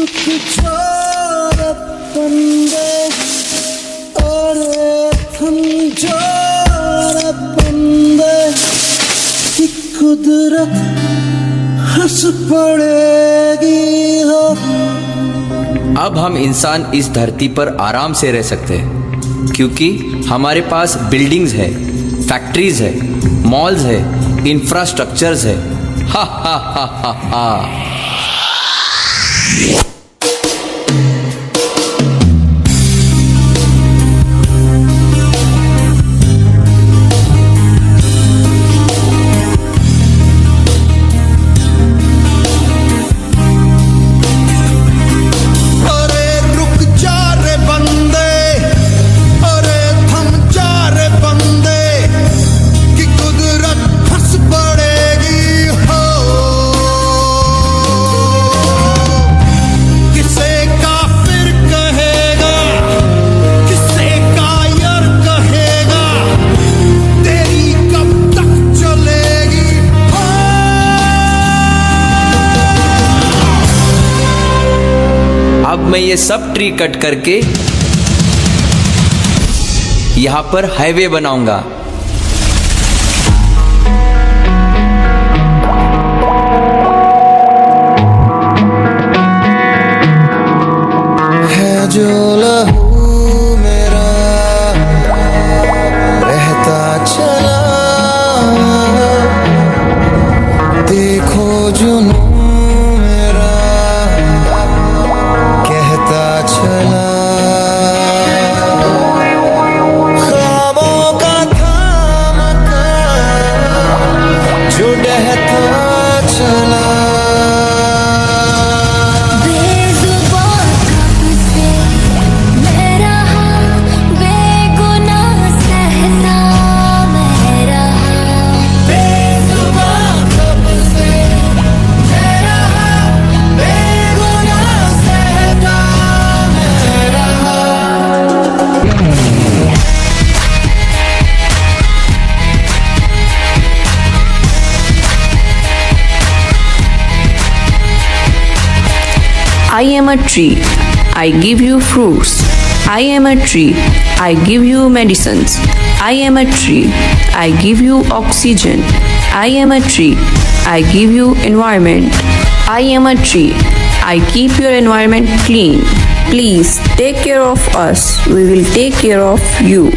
रुक छोड़ बंदे अरे थम छोड़ बंदे कि कुदरत हंस पड़ेगी हो। अब हम इंसान इस धरती पर आराम से रह सकते हैं क्योंकि हमारे पास बिल्डिंग्स है, फैक्ट्रीज है, मॉल्स है, इंफ्रास्ट्रक्चर्स है। हा हा हा हा हा। अब मैं ये सब ट्री कट करके यहाँ पर हाईवे बनाऊंगा। है जो लहू मेरा बहता चला, देखो जुनू I am a tree, I give you fruits. I am a tree, I give you medicines. I am a tree, I give you oxygen. I am a tree, I give you environment. I am a tree, I keep your environment clean. Please take care of us, we will take care of you.